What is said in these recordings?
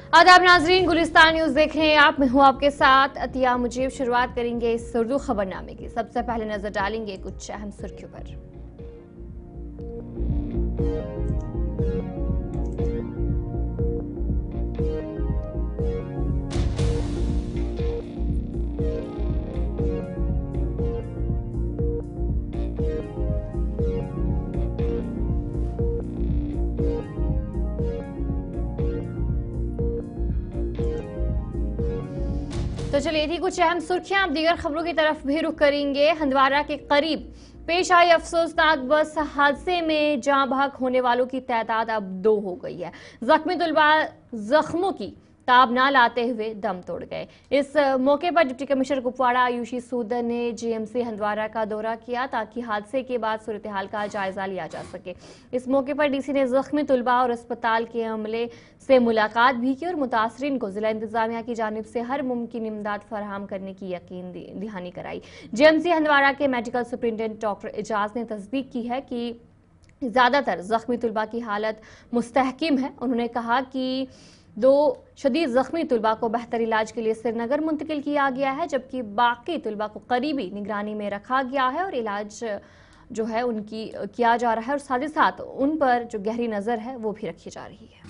आदाब नाजरीन, गुलिस्तान न्यूज़ देख रहे हैं आप। मैं हूँ आपके साथ अतिया मुजीब। शुरुआत करेंगे इस उर्दू खबरनामे की। सबसे पहले नजर डालेंगे कुछ अहम सुर्खियों पर। तो चलिए थी कुछ अहम सुर्खियां। अब दीगर खबरों की तरफ भी रुख करेंगे। हंदवारा के करीब पेश आई अफसोसनाक बस हादसे में जाँ बहक होने वालों की तादाद अब 2 हो गई है। जख्मी तुलबा जख्मों की ताब ना लाते हुए दम तोड़ गए। इस मौके पर डिप्टी कमिश्नर कुपवाड़ा आयुषी सूदन ने जीएमसी हंदवारा का दौरा किया ताकि हादसे के बाद सूरत हाल का जायजा लिया जा सके। इस मौके पर डीसी ने जख्मी तुलबा और अस्पताल के अमले से मुलाकात भी की और मुतासरीन को जिला इंतजामिया की जानिब से हर मुमकिन इमदाद फराहम करने की यकीन दहानी कराई। जीएमसी हंदवारा के मेडिकल सुपरिटेंडेंट डॉक्टर एजाज ने तस्दीक की है कि ज्यादातर जख्मी तुलबा की हालत मुस्तहकिम है। उन्होंने कहा कि 2 शदीद जख्मी तुलबा को बेहतर इलाज के लिए श्रीनगर मुंतकिल किया गया है, जबकि बाकी तुलबा को करीबी निगरानी में रखा गया है और इलाज जो है उनकी किया जा रहा है और साथ ही साथ उन पर जो गहरी नजर है वो भी रखी जा रही है।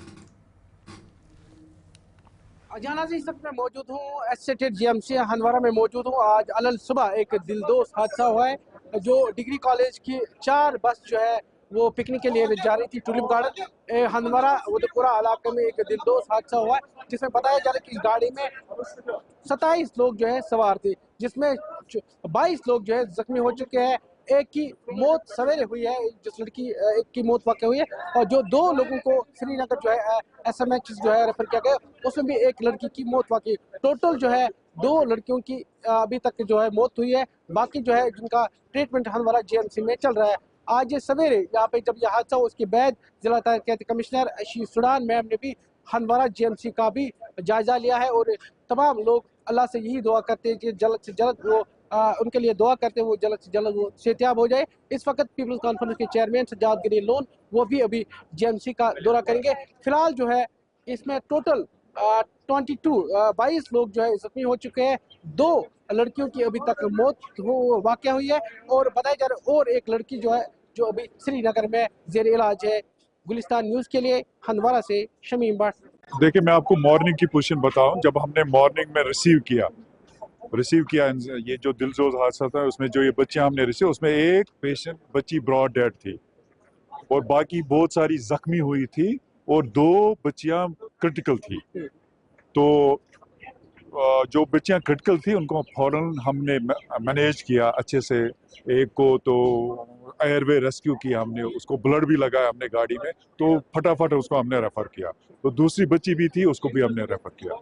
इस वक्त मैं मौजूद हूँ एसटेट जीएमसी हंदवारा में मौजूद हूँ। आज अलल सुबह एक दिलदोज हादसा हुआ है। जो डिग्री कॉलेज की 4 बस जो है वो पिकनिक के लिए जा रही थी टूलिप गार्डन हंदवारा उदयपुरा इलाके में। एक दिलदोज हादसा हुआ है जिसमें बताया जा रहा है कि इस गाड़ी में 27 लोग जो है सवार थे, जिसमें 22 लोग जो है जख्मी हो चुके हैं। एक की मौत सवेरे हुई है, जिस लड़की एक की मौत वाक़ हुई है, और जो 2 लोगों को श्रीनगर जो है एसएमएच जो है रेफर किया गया, उसमें भी एक लड़की की मौत वाक़। टोटल जो है 2 लड़कियों की अभी तक जो है मौत हुई है, बाकी जो है जिनका ट्रीटमेंट हंदवारा जीएमसी में चल रहा है। आज सवेरे यहाँ पे जब यह हादसा हुआ उसके बाद जिला तरक्याती कमिश्नर आशीष सुडान मैम ने भी हंदवारा जीएमसी का भी जायजा लिया है और तमाम लोग अल्लाह से यही दुआ करते हैं कि जल्द से जल्द वो उनके लिए दुआ करते हैं वो जल्द से जल्द वो सेहतियाब हो जाए। इस वक्त पीपल्स कॉन्फ्रेंस के चेयरमैन सज्जाद गिरी लोन वो भी अभी जीएमसी का दौरा करेंगे। फिलहाल जो है इसमें टोटल 22 लोग जो है जख्मी हो चुके हैं। 2 लड़कियों की अभी तक मौत वाक़या हुई है और बताया जा रहा है और एक लड़की जो है जो अभी श्रीनगर में जेर इलाज है। गुलिस्तान न्यूज़ के लिए हंदवारा से शमीम भट्ट। देखिए, मैं आपको मॉर्निंग की पोजीशन बताऊं। जब हमने मॉर्निंग में रिसीव किया ये जो दिलजोज हादसा था, उसमें जो ये बच्चियां हमने रिसीव, उसमें एक पेशेंट बच्ची ब्रॉड डेड थी और बाकी बहुत सारी जख्मी हुई थी और 2 बच्चियां क्रिटिकल थी। तो जो बच्चियां क्रिटिकल थी उनको फौरन हमने मैनेज किया अच्छे से। एक को तो एयरवे रेस्क्यू किया हमने, उसको ब्लड भी लगाया हमने गाड़ी में, तो फटाफट उसको हमने रेफर किया। तो दूसरी बच्ची भी थी, उसको भी हमने रेफर किया।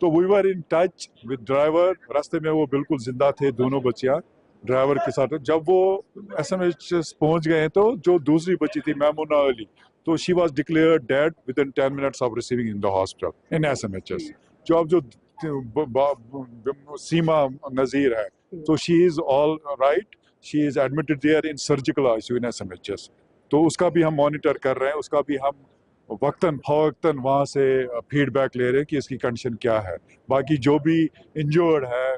तो we were in touch with driver. रास्ते में वो बिल्कुल जिंदा थे दोनों बच्चियां ड्राइवर के साथ। जब वो एसएमएच पहुंच गए तो जो दूसरी बच्ची थी मैमूना अली, तो she was declared dead within 10 minutes of receiving in the hospital in SMHS. जो अब जो सीमा नजीर है, तो she is all right, she is admitted there in surgical ICU in SMHS. तो उसका भी हम मॉनिटर कर रहे हैं, उसका भी हम वक्तन फवक्तन वहाँ से फीडबैक ले रहे हैं कि इसकी कंडीशन क्या है। बाकी जो भी इंजर्ड है,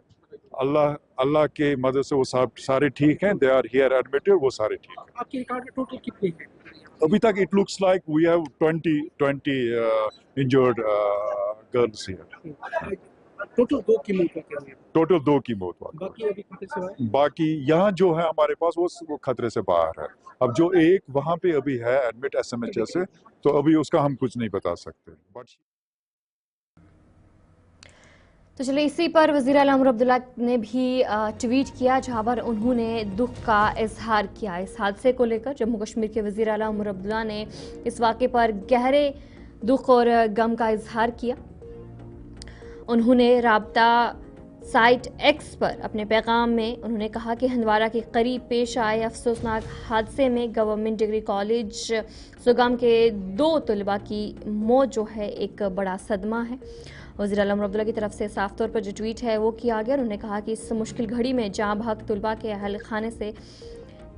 अल्लाह के मदद से वो सारे ठीक हैं, दे आर हियर एडमिटेड, वो सारे ठीक हैं। आपकी रिकॉर्ड में टोटल कितने हैं? अभी तक it looks like we have 20 injured girls here. Total 2 की मौत हुई है। टोटल 2 की मौत हुई। बाकी अभी खतरे से बाहर? बाकी यहाँ जो है हमारे पास वो खतरे से बाहर है। अब जो एक वहाँ पे अभी है एडमिट एसएमएचएस से, तो अभी उसका हम कुछ नहीं बता सकते। तो चलिए इसी पर वज़ीर आला उमर अब्दुल्ला ने भी ट्वीट किया, जहां पर उन्होंने दुख का इजहार किया इस हादसे को लेकर। जम्मू कश्मीर के वज़ीर आला उमर अब्दुल्ला ने इस वाक़े पर गहरे दुख और गम का इजहार किया। उन्होंने राब्ता साइट एक्स पर अपने पैगाम में उन्होंने कहा कि हंदवारा के करीब पेश आए अफसोसनाक हादसे में गवर्नमेंट डिग्री कॉलेज सुगम के 2 तलबा की मौत जो है एक बड़ा सदमा है। वज़ीर आला उमर अब्दुल्ला की तरफ से साफ तौर पर जो ट्वीट है वो किया गया। उन्होंने कहा कि इस मुश्किल घड़ी में जाँ बहक तलबा के अहल खाने से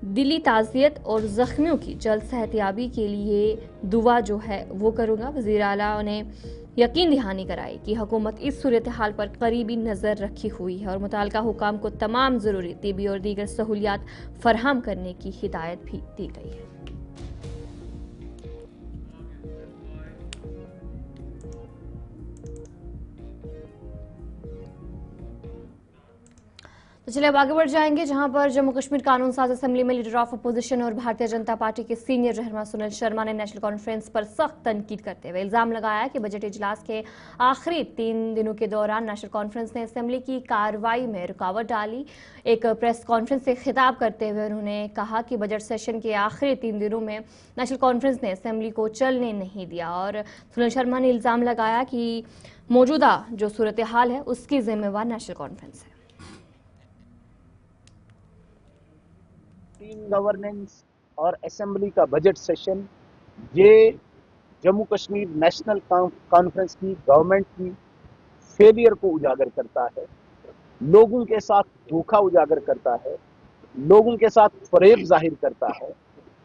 दिली ताज़ियत और ज़ख्मियों की जल्द सेहतयाबी के लिए दुआ जो है वो करूँगा। वज़ीर आला ने यकीन दहानी कराई कि हुकूमत इस सूरत हाल पर करीबी नज़र रखी हुई है और मुताल्लिका हुकाम को तमाम ज़रूरी तिबी और दीगर सहूलियात फराहम करने की हिदायत भी दी गई है। तो चलिए अब आगे बढ़ जाएंगे, जहां पर जम्मू कश्मीर कानून साज असेंबली में लीडर ऑफ अपोजिशन और भारतीय जनता पार्टी के सीनियर रहनुमा सुनील शर्मा ने नेशनल कॉन्फ्रेंस पर सख्त तनकीद करते हुए इल्जाम लगाया कि बजट इजलास के आखिरी 3 दिनों के दौरान नेशनल कॉन्फ्रेंस ने असेंबली की कार्रवाई में रुकावट डाली। एक प्रेस कॉन्फ्रेंस से खिताब करते हुए उन्होंने कहा कि बजट सेशन के आखिरी 3 दिनों में नेशनल कॉन्फ्रेंस ने असेंबली को चलने नहीं दिया और सुनील शर्मा ने इल्जाम लगाया कि मौजूदा जो सूरत हाल है उसकी जिम्मेवार नेशनल कॉन्फ्रेंस है। टीम गवर्नेंस और असेंबली का बजट सेशन ये जम्मू कश्मीर नेशनल कॉन्फ्रेंस की गवर्नमेंट की फेलियर को उजागर करता है, लोगों के साथ धोखा उजागर करता है, लोगों के साथ फरेब जाहिर करता है,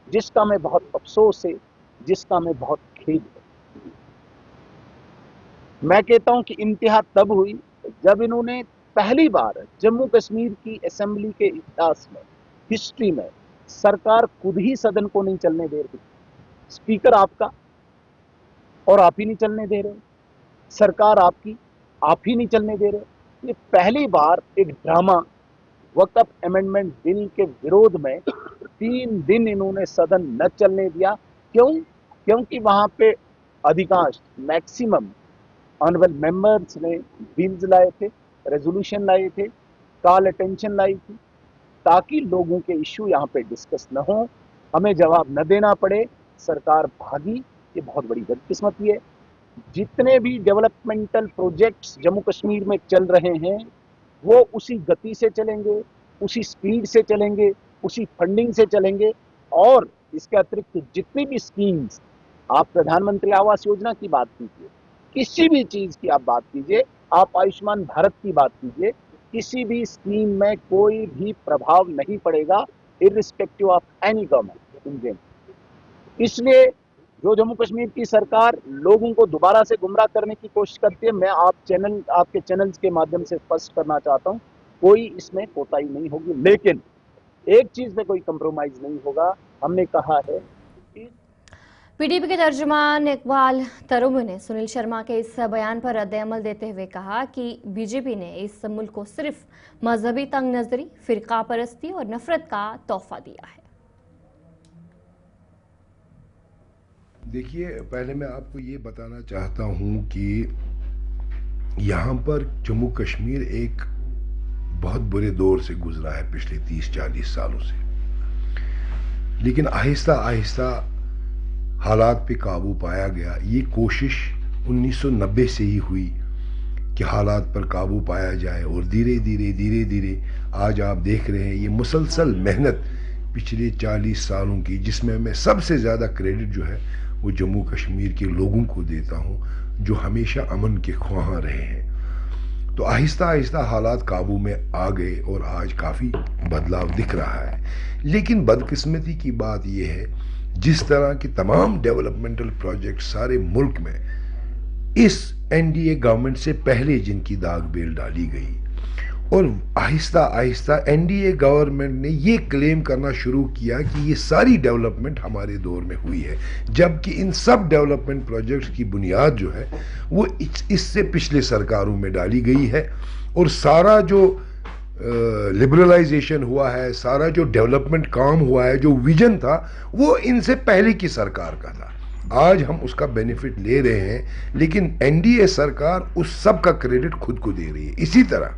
जिसका मैं बहुत अफसोस है, जिसका मैं बहुत खेद है। मैं कहता हूं कि इंतहा तब हुई जब इन्होंने पहली बार जम्मू कश्मीर की असेंबली के इतिहास में, हिस्ट्री में, सरकार खुद ही सदन को नहीं चलने दे रही। स्पीकर आपका और आप ही नहीं चलने दे रहे, सरकार आपकी आप ही नहीं चलने दे रहे। ये पहली बार एक ड्रामा वक्फ अमेंडमेंट बिल के विरोध में 3 दिन इन्होंने सदन न चलने दिया। क्यों? क्योंकि वहां पे अधिकांश मैक्सिमम ऑनरेबल मेंबर्स ने बिल्स लाए थे, रेजोल्यूशन लाए थे, कॉल अटेंशन लाई थी, ताकि लोगों के इश्यू यहाँ पे डिस्कस न हो, हमें जवाब न देना पड़े। सरकार भागी, ये बहुत बड़ी बदकिस्मती है। जितने भी डेवलपमेंटल प्रोजेक्ट्स जम्मू कश्मीर में चल रहे हैं वो उसी गति से चलेंगे, उसी स्पीड से चलेंगे, उसी फंडिंग से चलेंगे। और इसके अतिरिक्त जितनी भी स्कीम्स, आप प्रधानमंत्री आवास योजना की बात कीजिए, किसी भी चीज़ की आप बात कीजिए, आप आयुष्मान भारत की बात कीजिए, किसी भी स्कीम में कोई भी प्रभाव नहीं पड़ेगा irrespective of any government Indian. इसलिए जो जम्मू कश्मीर की सरकार लोगों को दोबारा से गुमराह करने की कोशिश करती है, मैं आपके चैनल्स के माध्यम से स्पष्ट करना चाहता हूं, कोई इसमें कोताही नहीं होगी। लेकिन एक चीज में कोई कंप्रोमाइज नहीं होगा। हमने कहा है पीडीपी के तर्जुमान इकबाल तरुब ने सुनील शर्मा के इस बयान पर रद्द-ए-अमल देते हुए कहा कि बीजेपी ने इस मुल्क को सिर्फ मजहबी तंग नजरी, फिरका परस्ती और नफरत का तोहफा दिया है। देखिए, पहले मैं आपको ये बताना चाहता हूँ कि यहाँ पर जम्मू कश्मीर एक बहुत बुरे दौर से गुजरा है पिछले 30-40 सालों से, लेकिन आहिस्ता आहिस्ता हालात पे काबू पाया गया। ये कोशिश 1990 से ही हुई कि हालात पर काबू पाया जाए और धीरे धीरे आज आप देख रहे हैं ये मुसलसल मेहनत पिछले 40 सालों की, जिसमें मैं सबसे ज़्यादा क्रेडिट जो है वो जम्मू कश्मीर के लोगों को देता हूँ, जो हमेशा अमन के ख्वाहां रहे हैं। तो आहिस्ता आहिस्ता हालात काबू में आ गए और आज काफ़ी बदलाव दिख रहा है। लेकिन बदकिस्मती की बात यह है, जिस तरह के तमाम डेवलपमेंटल प्रोजेक्ट सारे मुल्क में इस एनडीए गवर्नमेंट से पहले जिनकी दाग बेल डाली गई, और आहिस्ता आहिस्ता एनडीए गवर्नमेंट ने ये क्लेम करना शुरू किया कि ये सारी डेवलपमेंट हमारे दौर में हुई है, जबकि इन सब डेवलपमेंट प्रोजेक्ट्स की बुनियाद जो है वो इससे पिछले सरकारों में डाली गई है। और सारा जो लिबरलाइजेशन हुआ है, सारा जो डेवलपमेंट काम हुआ है, जो विजन था, वो इनसे पहले की सरकार का था। आज हम उसका बेनिफिट ले रहे हैं, लेकिन एनडीए सरकार उस सब का क्रेडिट खुद को दे रही है। इसी तरह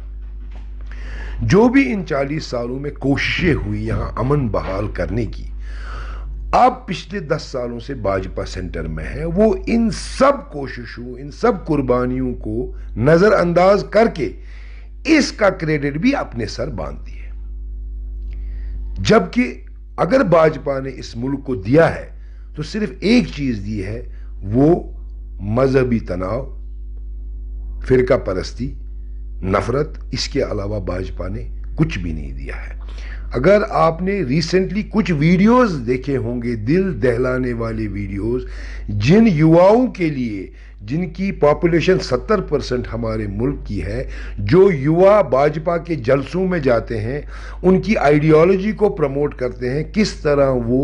जो भी इन 40 सालों में कोशिशें हुई यहाँ अमन बहाल करने की, अब पिछले 10 सालों से भाजपा सेंटर में है, वो इन सब कोशिशों, इन सब कुर्बानियों को नजरअंदाज करके इसका क्रेडिट भी अपने सर बांधती है। जबकि अगर भाजपा ने इस मुल्क को दिया है तो सिर्फ एक चीज दी है, वो मजहबी तनाव, फिरका परस्ती, नफरत। इसके अलावा भाजपा ने कुछ भी नहीं दिया है। अगर आपने रिसेंटली कुछ वीडियोस देखे होंगे, दिल दहलाने वाले वीडियोस, जिन युवाओं के लिए, जिनकी पॉपुलेशन 70% हमारे मुल्क की है, जो युवा भाजपा के जलसों में जाते हैं, उनकी आइडियोलॉजी को प्रमोट करते हैं, किस तरह वो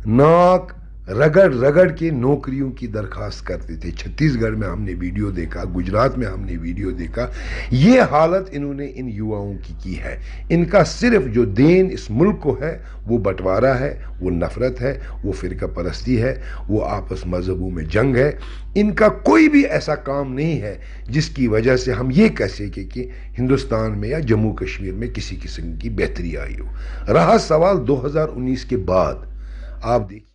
नाक रगड़ रगड़ के नौकरियों की दरखास्त करते थे। छत्तीसगढ़ में हमने वीडियो देखा, गुजरात में हमने वीडियो देखा। ये हालत इन्होंने इन युवाओं की है। इनका सिर्फ जो देन इस मुल्क को है वो बंटवारा है, वो नफरत है, वो फिरका परस्ती है, वो आपस मजहबों में जंग है। इनका कोई भी ऐसा काम नहीं है जिसकी वजह से हम ये कह सकें कि हिंदुस्तान में या जम्मू कश्मीर में किसी किस्म की बेहतरी आई हो। रहा सवाल 2019 के बाद, आप देखिए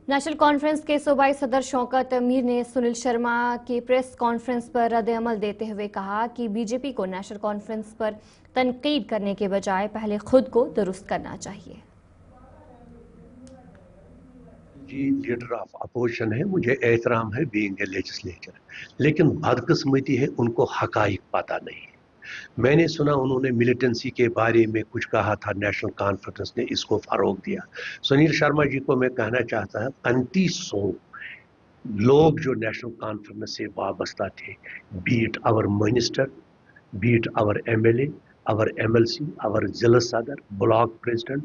नेशनल कॉन्फ्रेंस के सूबाई सदर शौकत मीर ने सुनील शर्मा की प्रेस कॉन्फ्रेंस पर रद्द-ए-अमल देते हुए कहा कि बीजेपी को नेशनल कॉन्फ्रेंस पर तनकीद करने के बजाय पहले खुद को दुरुस्त करना चाहिए। जी लीडर ऑफ अपोजिशन है, मुझे एहतराम है बीइंग ए लेजिस्लेचर, लेकिन बदकिस्मती है उनको हकाइक पता नहीं है। मैंने सुना उन्होंने मिलिटेंसी के बारे में कुछ कहा था, नेशनल कॉन्फ्रेंस ने इसको फरोग दिया। सुनील शर्मा जी को मैं कहना चाहता हूँ 3500 लोग जो नेशनल कॉन्फ्रेंस से वाबस्ता थे, be it our minister, be it our MLA, our MLC, our जिला सदर, ब्लॉक प्रेसिडेंट,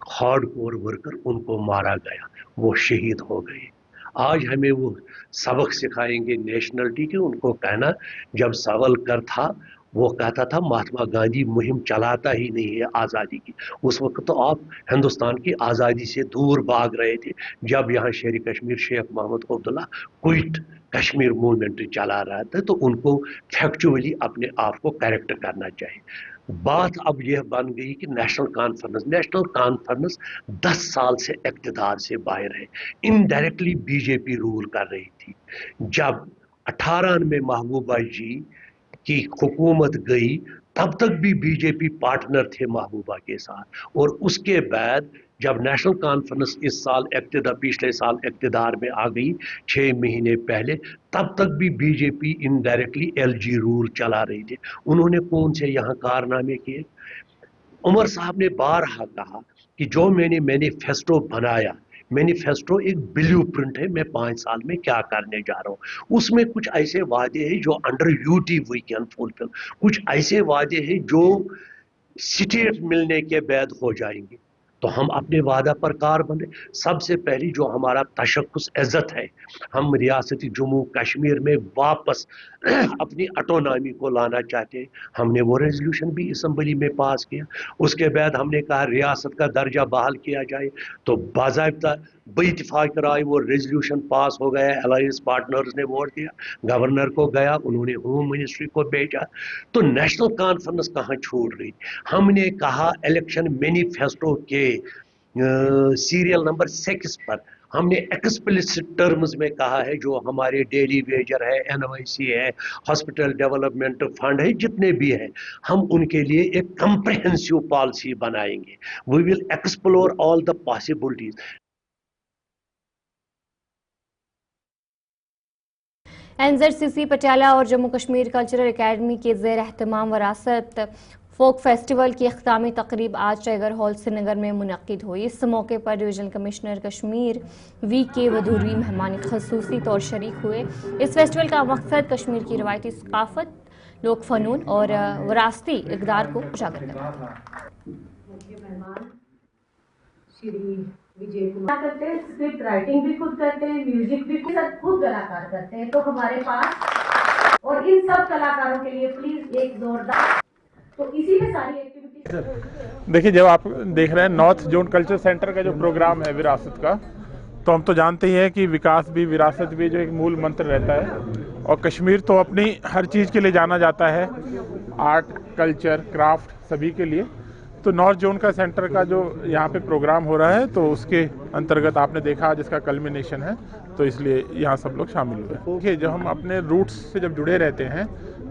हार्डकोर वर्कर, उनको मारा गया, वो शहीद हो गए। आज हमें वो सबक सिखाएंगे नेशनलिटी के। उनको कहना, जब सावरकर था वो कहता था महात्मा गांधी मुहिम चलाता ही नहीं है आज़ादी की, उस वक्त तो आप हिंदुस्तान की आज़ादी से दूर भाग रहे थे। जब यहाँ शेर कश्मीर शेख मोहम्मद अब्दुल्ला क्विट कश्मीर मूवमेंट चला रहा था, तो उनको फैक्चुअली अपने आप को करेक्ट करना चाहिए। बात अब यह बन गई कि नेशनल कॉन्फ्रेंस 10 साल से इक़्तिदार से बाहर है, इनडायरेक्टली बीजेपी रूल कर रही थी। जब 18 में महबूबा जी की हुकूमत गई, तब तक भी बीजेपी पार्टनर थे महबूबा के साथ, और उसके बाद जब नेशनल कॉन्फ्रेंस इस साल पिछले साल इक़्तिदार में आ गई 6 महीने पहले, तब तक भी बीजेपी इनडायरेक्टली एलजी रूल चला रही थी। उन्होंने कौन से यहाँ कारनामे किए? उमर साहब ने बारहा कहा कि जो मैंने मैनिफेस्टो बनाया, मैनिफेस्टो एक ब्लूप्रिंट है, मैं 5 साल में क्या करने जा रहा हूँ। उसमें कुछ ऐसे वादे हैं जो under UT we can fulfil, कुछ ऐसे वादे हैं जो स्टेट मिलने के बाद हो जाएंगे। तो हम अपने वादा पर कार बने। सबसे पहली जो हमारा तशक्कुस इज़्ज़त है, हम रियासती जम्मू कश्मीर में वापस अपनी ऑटोनॉमी को लाना चाहते हैं। हमने वो रेजोल्यूशन भी असम्बली में पास किया। उसके बाद हमने कहा रियासत का दर्जा बहाल किया जाए, तो बाज़ाब्ता बेइत्तेफाक राय वो रेजोल्यूशन पास हो गया। अलायंस पार्टनर्स ने वोट दिया, गवर्नर को गया, उन्होंने होम मिनिस्ट्री को भेजा। तो नेशनल कॉन्फ्रेंस कहाँ छोड़ रही? हमने कहा इलेक्शन मैनिफेस्टो के सीरियल नंबर 6 पर हमने एक्सप्लिसिट टर्म्स में कहा है, जो हमारे डेली वेजर है, एनवाईसी है, हॉस्पिटल डेवलपमेंट फंड है, जितने भी हैं, हम उनके लिए एक कंप्रिहेंसिव पॉलिसी बनाएंगे। We will explore all the possibilities. NZCC Patiala और जम्मू कश्मीर कल्चरल एकेडमी के ज़ेर एहतमाम विरासत फोक फेस्टिवल की इख्तितामी तकरीब आज टाइगर हॉल श्रीनगर में मुनक्किद हुई। इस मौके पर डिवीजनल कमिश्नर कश्मीर वी.के. वधूरी मेहमान खसूसी तौर शरीक हुए। इस फेस्टिवल का मकसद कश्मीर की रवायती सकाफत, लोक फ़नून और विरासती इक़दार को उजागर करना था। विजय कुमार करते हैं, स्क्रिप्ट राइटिंग भी खुद करते हैं, म्यूजिक भी खुद कलाकार करते हैं। तो हमारे पास, और इन सब कलाकारों के लिए प्लीज एक जोरदार, तो इसी में सारी एक्टिविटी। देखिए, जब आप देख रहे हैं नॉर्थ जोन कल्चर सेंटर का जो प्रोग्राम है विरासत का, तो हम तो जानते ही हैं कि विकास भी विरासत भी जो एक मूल मंत्र रहता है। और कश्मीर तो अपनी हर चीज़ के लिए जाना जाता है, आर्ट, कल्चर, क्राफ्ट सभी के लिए। तो नॉर्थ जोन का सेंटर का जो यहाँ पे प्रोग्राम हो रहा है, तो उसके अंतर्गत आपने देखा जिसका कल्मिनेशन है, तो इसलिए यहाँ सब लोग शामिल हुए। देखिए, जब हम अपने रूट्स से जब जुड़े रहते हैं,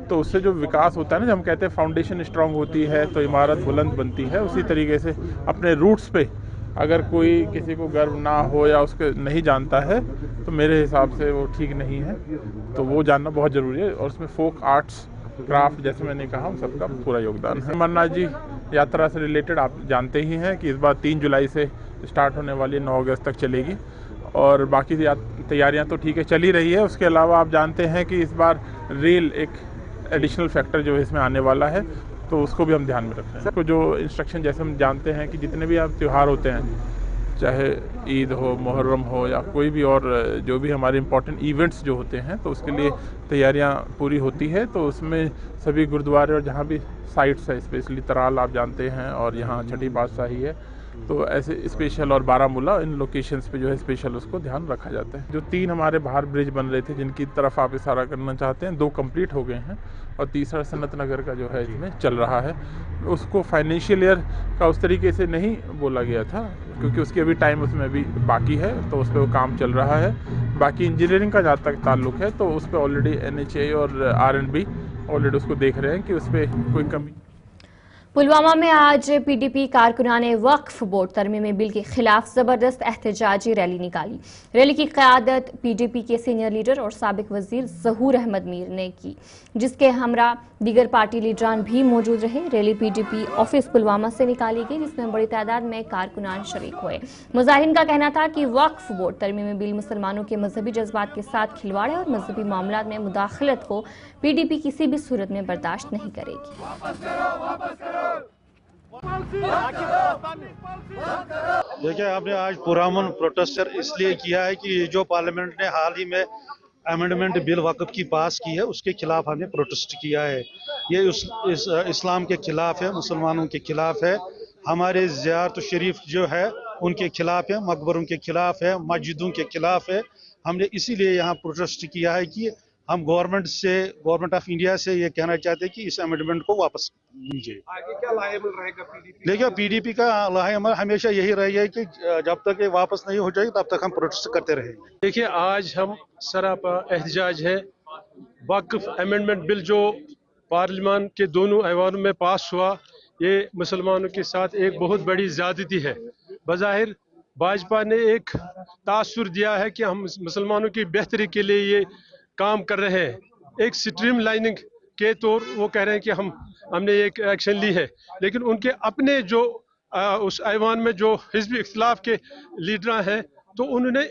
तो उससे जो विकास होता है ना, जब हम कहते हैं फाउंडेशन स्ट्रांग होती है तो इमारत बुलंद बनती है, उसी तरीके से अपने रूट्स पे अगर कोई किसी को गर्व ना हो या उसके नहीं जानता है, तो मेरे हिसाब से वो ठीक नहीं है। तो वो जानना बहुत ज़रूरी है, और उसमें फोक आर्ट्स, क्राफ्ट, जैसे मैंने कहा, उन सबका पूरा योगदान है। अमरनाथ जी यात्रा से रिलेटेड आप जानते ही हैं कि इस बार 3 जुलाई से स्टार्ट होने वाली 9 अगस्त तक चलेगी, और बाकी तैयारियां तो ठीक है चल ही रही है। उसके अलावा आप जानते हैं कि इस बार रेल एक एडिशनल फैक्टर जो है इसमें आने वाला है, तो उसको भी हम ध्यान में रख रहे हैं। तो जो इंस्ट्रक्शन जैसे हम जानते हैं कि जितने भी आप त्यौहार होते हैं, चाहे ईद हो, मुहर्रम हो या कोई भी और जो भी हमारे इम्पोर्टेंट इवेंट्स जो होते हैं, तो उसके लिए तैयारियां पूरी होती है। तो उसमें सभी गुरुद्वारे और जहाँ भी साइट्स है, स्पेशली तराल आप जानते हैं और यहाँ छठी पातशाही है, तो ऐसे स्पेशल और बारामूला इन लोकेशंस पे जो है स्पेशल उसको ध्यान रखा जाता है। जो 3 हमारे बाहर ब्रिज बन रहे थे जिनकी तरफ आप इशारा करना चाहते हैं, 2 कंप्लीट हो गए हैं और तीसरा सनत नगर का जो है इसमें चल रहा है। उसको फाइनेंशियल ईयर का उस तरीके से नहीं बोला गया था क्योंकि उसकी अभी टाइम उसमें अभी बाकी है, तो उस पर वो काम चल रहा है। बाकी इंजीनियरिंग का जहाँ तक ताल्लुक है तो उस पर ऑलरेडी NHA और R&B ऑलरेडी उसको देख रहे हैं कि उस पर कोई कमी। पुलवामा में आज PDP कारकुनान वक्फ बोर्ड तरमीमी बिल के खिलाफ जबरदस्त एहतजाजी रैली निकाली। रैली की क़यादत PDP के सीनियर लीडर और साबिक वजीर ज़हूर अहमद मीर ने की, जिसके हमरा दीगर पार्टी लीडरान भी मौजूद रहे। रैली PDP ऑफिस पुलवामा से निकाली गई, जिसमें बड़ी तादाद में कारकुनान शरीक हुए। मुजाहिरीन का कहना था कि वक्फ बोर्ड तरमीमी बिल मुसलमानों के मजहबी जज्बात के साथ खिलवाड़ है और मजहबी मामलात में मुदाखलत को PDP किसी भी सूरत में बर्दाश्त नहीं करेगी। देखिए, आपने आज पुरअमन प्रोटेस्टर इसलिए किया है कि जो पार्लियामेंट ने हाल ही में अमेंडमेंट बिल वक़्फ़ की पास की है उसके खिलाफ हमने प्रोटेस्ट किया है। ये इस्लाम के खिलाफ है, मुसलमानों के खिलाफ है, हमारे ज़ियारत शरीफ जो है उनके खिलाफ है, मकबरों के खिलाफ है, मस्जिदों के खिलाफ है। हमने इसीलिए यहाँ प्रोटेस्ट किया है कि हम गवर्नमेंट ऑफ इंडिया से ये कहना चाहते हैं कि इस अमेंडमेंट को वापस लीजिए। आगे क्या लायबल रहेगा PDP? देखिए, PDP का लायबल हमेशा यही रहेगा कि जब तक ये वापस नहीं हो जाएगी तब तक हम प्रोटेस्ट करते रहेंगे। देखिए, आज हम सरापा एहतजाज है। वक्फ अमेंडमेंट बिल जो पार्लियामान के दोनों ऐवानों में पास हुआ, ये मुसलमानों के साथ एक बहुत बड़ी ज़्यादती है। बज़ाहिर भाजपा ने एक तासुर दिया है कि हम मुसलमानों की बेहतरी के लिए ये काम कर रहे हैं। एक स्ट्रीम लाइनिंग के तौर वो कह रहे हैं कि हमने एक एक्शन ली है, लेकिन उनके अपने जो उस ऐवान में जो हिज़्ब इख्तिलाफ के लीडर हैं, तो उन्होंने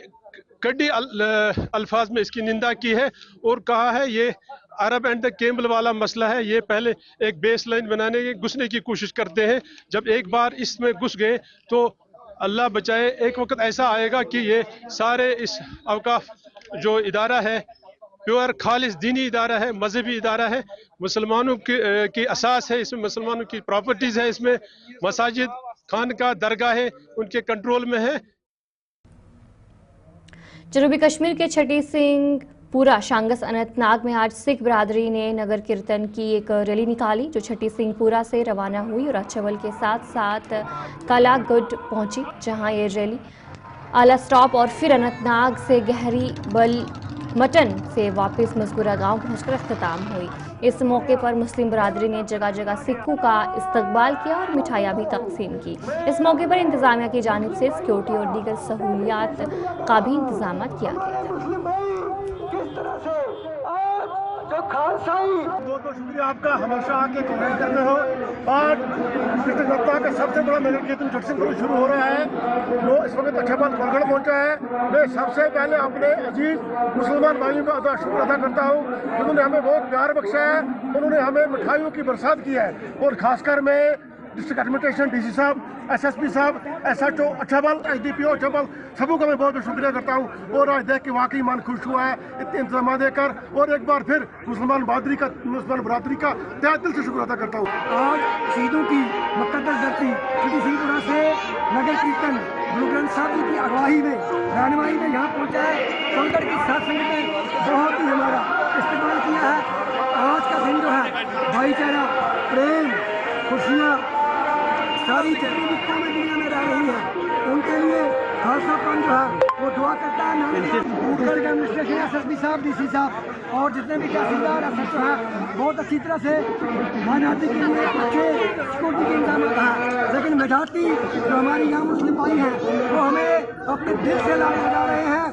कड़ी अल्फाज में इसकी निंदा की है और कहा है ये अरब एंड द केबल वाला मसला है। ये पहले एक बेस लाइन बनाने की घुसने की कोशिश करते हैं। जब एक बार इसमें घुस गए तो अल्लाह बचाए, एक वक्त ऐसा आएगा कि ये सारे इस अवकाफ जो इदारा है, प्योर खालिस दीनी इदारा है, मजहबी इदारा है, मुसलमानों की असास है, इसमें मुसलमानों की प्रॉपर्टीज़ है, इसमें मसाजिद, खानका, दरगाह है, उनके कंट्रोल में है। जनूबी कश्मीर के छठी सिंह पूरा शांगस अनंतनाग में आज सिख बरादरी ने नगर कीर्तन की एक रैली निकाली, जो छठी सिंह पूरा से रवाना हुई और अच्छावल के साथ साथ कालागुड पहुंची, जहां ये रैली आला स्टॉप और फिर अनंतनाग से गहरी बल मटन से वापस मज़कूरा गांव पहुंचकर अख्ताम हुई। इस मौके पर मुस्लिम बरादरी ने जगह जगह सिखों का इस्तकबाल किया और मिठाइयाँ भी तकसीम की। इस मौके पर इंतजामिया की जानिब से सिक्योरिटी और दीगर सहूलियात का भी इंतजाम किया गया था। बहुत शुक्रिया आपका, हमेशा आके कोशिश करते हो। आज पिछले सप्ताह का सबसे बड़ा मेरे कीर्तन छठ सिंह शुरू हो रहा है, जो इस वक्त अच्छाबाद कोलगढ़ पहुंचा है। मैं सबसे पहले अपने अजीज मुसलमान भाइयों का शुक्र अदा करता हूँ, जिन्होंने हमें बहुत प्यार बख्शा है, उन्होंने हमें मिठाइयों की बरसात की है। और खासकर मैं डिस्ट्रिक्ट एडमिनिस्ट्रेशन DC साहब, SSP साहब, SHO अच्छाबल, SDPO अच्छाबल, सबों का मैं बहुत बहुत शुक्रिया करता हूँ। और आज देख के वाकई मन खुश हुआ है इतने इंतजाम देकर, और एक बार फिर मुसलमान बरादरी का तहे दिल से शुक्र अदा करता हूँ। आज शहीदों की मुक़द्दस धरती छठी सिंहपुरा से नगर कीर्तन गुरु ग्रंथ साहब जी की अगवाई में, रहनुमाई में यहाँ पहुँचा है। संगत की साथ संगत ने बहुत ही हमारा इस्तेमाल किया है। आज का दिन जो है भाईचारा, प्रेम, खुशियाँ सारी जितनी भी कौमें दुनिया में रह रही है उनके लिए खालसापन जो है वो दुआ करता है। एडमिनिस्ट्रेशन, SSP साहब, DC साहब और जितने भी तहसीलदार SHO है, बहुत अच्छी तरह से माइनॉरिटी के लिए अच्छे सिक्योरिटी के इंतजाम है। लेकिन मेजॉरिटी जो हमारी यहाँ मुस्लिम भाई हैं वो हमें अपने दिल से लाने लगा रहे हैं।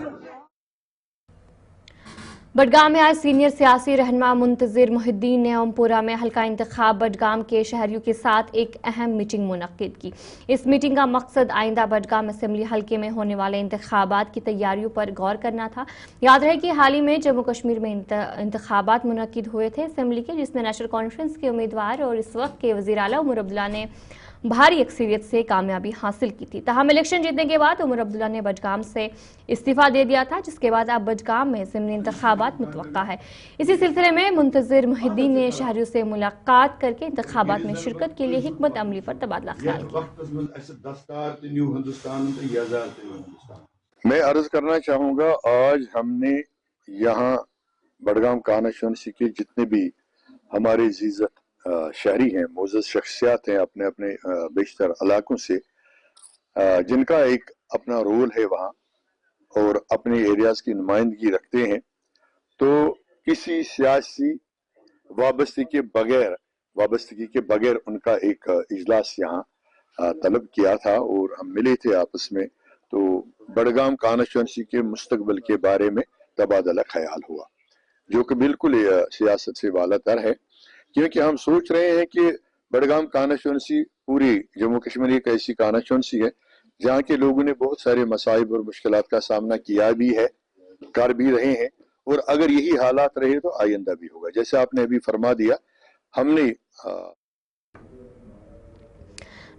बडगाम में आज सीनियर सियासी रहनुमा मुंतजिर मोहिद्दीन ने ओमपुरा में हल्का इंतखाब बडगाम के शहरियों के साथ एक अहम मीटिंग मुनक्किद की। इस मीटिंग का मकसद आइंदा बडगाम असेंबली हल्के में होने वाले इंतखाबात की तैयारियों पर गौर करना था। याद रहे कि हाल ही में जम्मू कश्मीर में इंतखाबात मुनक्किद हुए थे असेंबली के, जिसमें नेशनल कॉन्फ्रेंस के उम्मीदवार और इस वक्त के वज़ीर आला उमर अब्दुल्ला ने भारी अक्सरियत से कामयाबी हासिल की थी। ताहम इलेक्शन जीतने के बाद उमर अब्दुल्ला ने बडगाम से इस्तीफा दे दिया था, जिसके बाद अब बडगाम में ज़िमनी इंतखाबात मुतवक्का है। इसी सिलसिले में मुंतजिर मोहिद्दीन ने शहरियों से मुलाकात करके इंतखाबात में शिरकत के लिए हिकमत अमली पर तबादला ख्याल किया। मैं अर्ज करना चाहूँगा, आज हमने यहाँ बडगाम कॉन्स्टिट्यूंसी के जितने भी हमारे इज़्ज़त शहरी हैं, मोअज़्ज़ज़ शख्सियात हैं अपने अपने बेशतर इलाकों से, जिनका एक अपना रोल है वहाँ और अपने एरियाज़ की नुमाइंदगी रखते हैं, तो किसी सियासी वाबस्तगी के बगैर उनका एक इजलास यहाँ तलब किया था और हम मिले थे आपस में। तो बडगाम कॉन्स्टिट्यूंसी के मुस्तकबिल के बारे में तबादला ख्याल हुआ, जो कि बिल्कुल सियासत से वालातर है, क्योंकि हम सोच रहे हैं कि बडगाम कॉन्स्टिट्यूंसी पूरी जम्मू कश्मीर एक ऐसी कॉन्स्टिट्यूंसी है जहाँ के लोगों ने बहुत सारे मसाइब और मुश्किलात का सामना किया भी है, कर भी रहे हैं, और अगर यही हालात रहे तो आइंदा भी होगा। जैसे आपने अभी फरमा दिया, हमने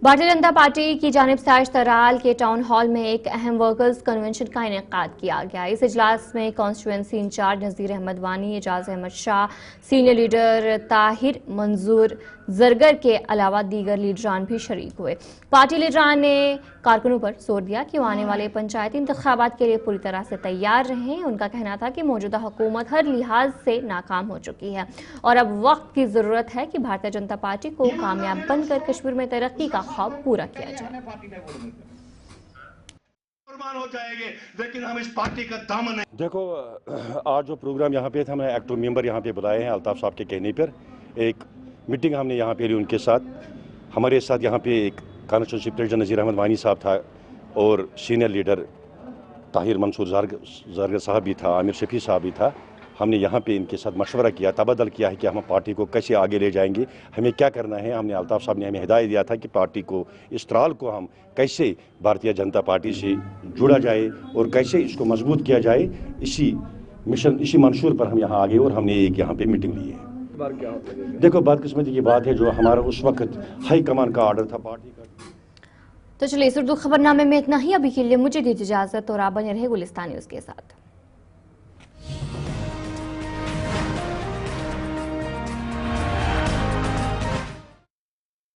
भारतीय जनता पार्टी की जानिब से आज तराल के टाउन हॉल में एक अहम वर्कर्स कन्वेंशन का इनेकाद किया गया। इस इजलास में कॉन्स्टिट्यूंसी इंचार्ज नज़ीर अहमद वानी, एजाज अहमद शाह, सीनियर लीडर ताहिर मंजूर जरगर के अलावा दीगर लीडरान भी शरीक हुए। पार्टी लीडरान ने कारकुनों पर जोर दिया कि वो आने वाले पंचायती इंतखाबात के लिए पूरी तरह से तैयार रहें। उनका कहना था कि मौजूदा हुकूमत हर लिहाज से नाकाम हो चुकी है और अब वक्त की ज़रूरत है कि भारतीय जनता पार्टी को कामयाब बनकर कश्मीर में तरक्की का ख्वाब पूरा किया जाए। हो जाएंगे, लेकिन हम इस पार्टी का दामन नहीं। देखो, आज जो प्रोग्राम यहाँ पे था, हमने एक्टिव मेंबर यहाँ पे बुलाए हैं अल्ताफ साहब के कहने पर। एक मीटिंग हमने यहाँ पे ली उनके साथ। हमारे साथ यहाँ पे एक कॉन्स्टिट्यूंसी प्रेसिडेंट नज़ीर अहमद वानी साहब था और सीनियर लीडर ताहिर मंसूर जरगर साहब भी था, आमिर शफी साहब भी था। हमने यहाँ पे इनके साथ मशवरा किया, तबादल किया है कि हम पार्टी को कैसे आगे ले जाएंगे, हमें क्या करना है। हमने अल्ताफ साहब ने हमें हिदायत दिया था कि पार्टी को, इस त्राल को हम कैसे भारतीय जनता पार्टी से जुड़ा जाए और कैसे इसको मजबूत किया जाए। इसी मिशन, इसी मंशूर पर हम यहाँ आ गए और हमने एक यहाँ पे मीटिंग ली है। देखो, बदकिस्मती की बात है, जो हमारा उस वक्त हाई कमान का ऑर्डर था पार्टी का। तो चलिए, इस उर्दू खबरनामे में इतना ही। अभी के लिए मुझे दीजिए इजाजत और आप बने रहे गुलिस्तान न्यूज़ के साथ।